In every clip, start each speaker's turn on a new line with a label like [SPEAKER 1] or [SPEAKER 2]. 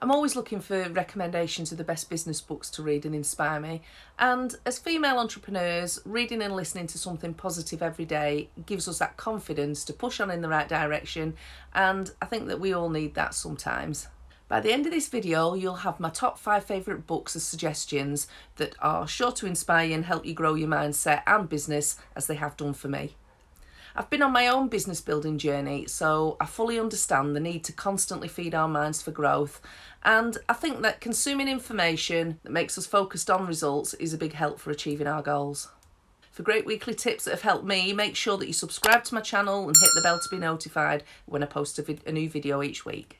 [SPEAKER 1] I'm always looking for recommendations of the best business books to read and inspire me. And as female entrepreneurs, reading and listening to something positive every day gives us that confidence to push on in the right direction. And I think that we all need that sometimes. By the end of this video, you'll have my top 5 favourite books as suggestions that are sure to inspire you and help you grow your mindset and business as they have done for me. I've been on my own business building journey, so I fully understand the need to constantly feed our minds for growth, and I think that consuming information that makes us focused on results is a big help for achieving our goals. For great weekly tips that have helped me, make sure that you subscribe to my channel and hit the bell to be notified when I post a new video each week.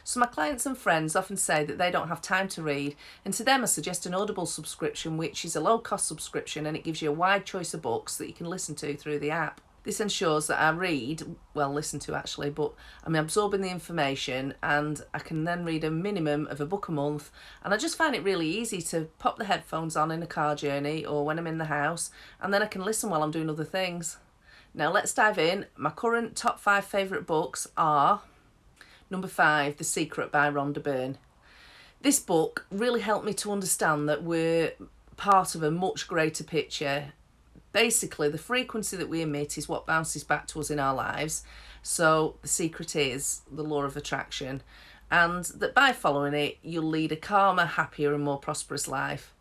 [SPEAKER 1] So my clients and friends often say that they don't have time to read, and to them I suggest an Audible subscription, which is a low-cost subscription, and it gives you a wide choice of books that you can listen to through the app. This ensures that I listen to actually, but I'm absorbing the information, and I can then read a minimum of a book a month, and I just find it really easy to pop the headphones on in a car journey or when I'm in the house, and then I can listen while I'm doing other things. Now let's dive in. My current top 5 favourite books are number 5, The Secret by Rhonda Byrne. This book really helped me to understand that we're part of a much greater picture. Basically, the frequency that we emit is what bounces back to us in our lives. So the secret is the law of attraction, and that by following it, you'll lead a calmer, happier and more prosperous life.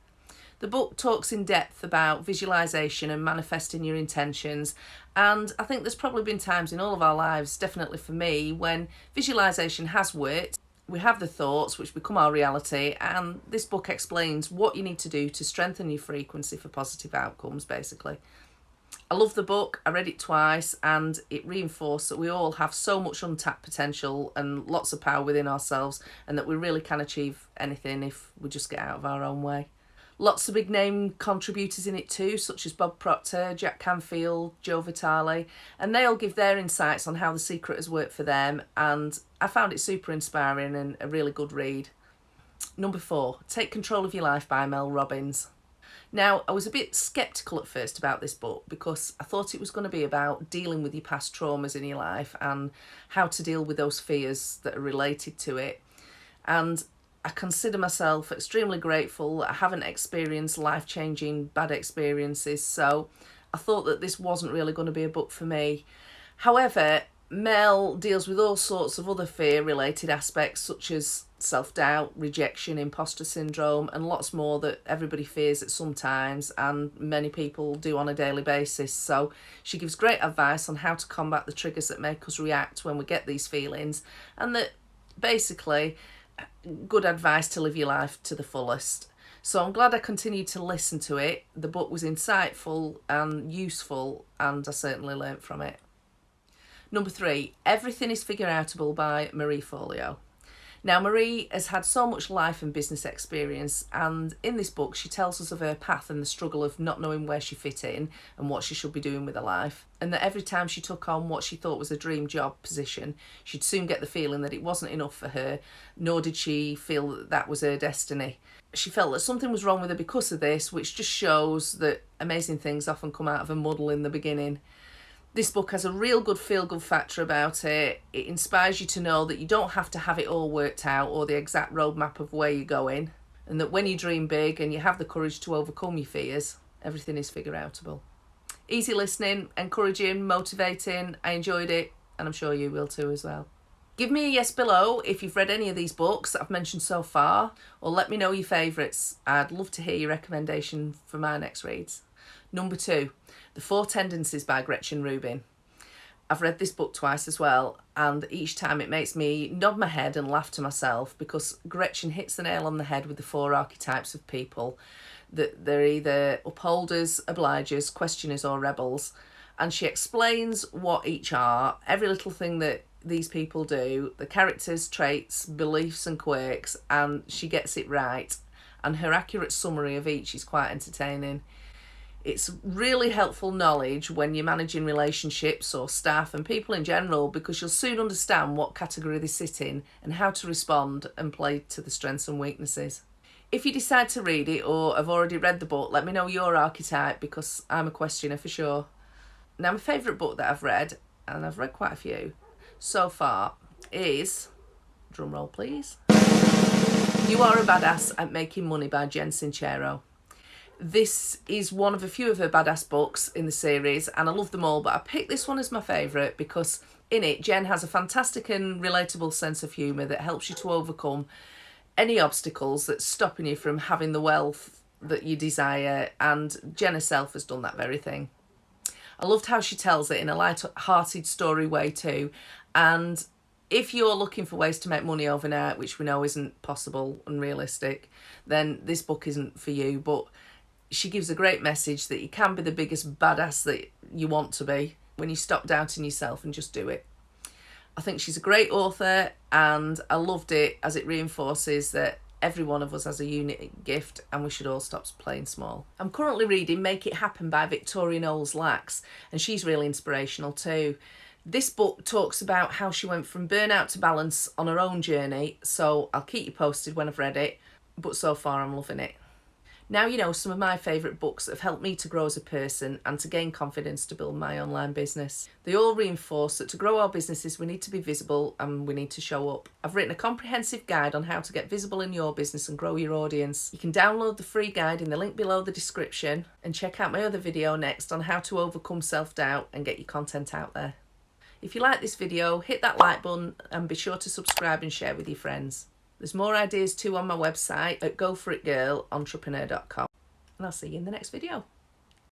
[SPEAKER 1] The book talks in depth about visualization and manifesting your intentions, and I think there's probably been times in all of our lives, definitely for me, when visualization has worked. We have the thoughts which become our reality, and this book explains what you need to do to strengthen your frequency for positive outcomes, basically. I love the book. I read it twice, and it reinforced that we all have so much untapped potential and lots of power within ourselves, and that we really can achieve anything if we just get out of our own way. Lots of big name contributors in it too, such as Bob Proctor, Jack Canfield, Joe Vitale, and they all give their insights on how The Secret has worked for them, and I found it super inspiring and a really good read. Number 4, Take Control of Your Life by Mel Robbins. Now, I was a bit sceptical at first about this book because I thought it was going to be about dealing with your past traumas in your life and how to deal with those fears that are related to it. And I consider myself extremely grateful that I haven't experienced life-changing bad experiences, so I thought that this wasn't really going to be a book for me. However, Mel deals with all sorts of other fear-related aspects such as self-doubt, rejection, imposter syndrome, and lots more that everybody fears at some times and many people do on a daily basis. So she gives great advice on how to combat the triggers that make us react when we get these feelings, and that basically good advice to live your life to the fullest. So I'm glad I continued to listen to it. The book was insightful and useful, and I certainly learnt from it. Number 3, Everything is Figure-Outable by Marie Forleo. Now, Marie has had so much life and business experience, and in this book she tells us of her path and the struggle of not knowing where she fit in and what she should be doing with her life, and that every time she took on what she thought was a dream job position, she'd soon get the feeling that it wasn't enough for her, nor did she feel that that was her destiny. She felt that something was wrong with her because of this, which just shows that amazing things often come out of a muddle in the beginning. This book has a real good feel-good factor about it. It inspires you to know that you don't have to have it all worked out or the exact roadmap of where you're going, and that when you dream big and you have the courage to overcome your fears, everything is figure-outable. Easy listening, encouraging, motivating. I enjoyed it, and I'm sure you will too as well. Give me a yes below if you've read any of these books that I've mentioned so far, or let me know your favourites. I'd love to hear your recommendation for my next reads. Number 2, The Four Tendencies by Gretchen Rubin. I've read this book twice as well, and each time it makes me nod my head and laugh to myself because Gretchen hits the nail on the head with the 4 archetypes of people, that they're either upholders, obligers, questioners or rebels, and she explains what each are, every little thing that these people do, the characters, traits, beliefs and quirks, and she gets it right, and her accurate summary of each is quite entertaining. It's really helpful knowledge when you're managing relationships or staff and people in general, because you'll soon understand what category they sit in and how to respond and play to the strengths and weaknesses. If you decide to read it or have already read the book, let me know your archetype because I'm a questioner for sure. Now, my favourite book that I've read, and I've read quite a few so far, is, drumroll please, You Are a Badass at Making Money by Jen Sincero. This is one of a few of her badass books in the series, and I love them all, but I picked this one as my favourite because in it Jen has a fantastic and relatable sense of humour that helps you to overcome any obstacles that's stopping you from having the wealth that you desire, and Jen herself has done that very thing. I loved how she tells it in a light-hearted story way too, and if you're looking for ways to make money overnight, which we know isn't possible and realistic, then this book isn't for you, but she gives a great message that you can be the biggest badass that you want to be when you stop doubting yourself and just do it. I think she's a great author, and I loved it as it reinforces that every one of us has a unique gift and we should all stop playing small. I'm currently reading Make It Happen by Victoria Knowles-Lax, and she's really inspirational too. This book talks about how she went from burnout to balance on her own journey, so I'll keep you posted when I've read it, but so far I'm loving it. Now you know some of my favourite books that have helped me to grow as a person and to gain confidence to build my online business. They all reinforce that to grow our businesses we need to be visible and we need to show up. I've written a comprehensive guide on how to get visible in your business and grow your audience. You can download the free guide in the link below the description and check out my other video next on how to overcome self-doubt and get your content out there. If you like this video, hit that like button and be sure to subscribe and share with your friends. There's more ideas too on my website at goforitgirlentrepreneur.com, and I'll see you in the next video.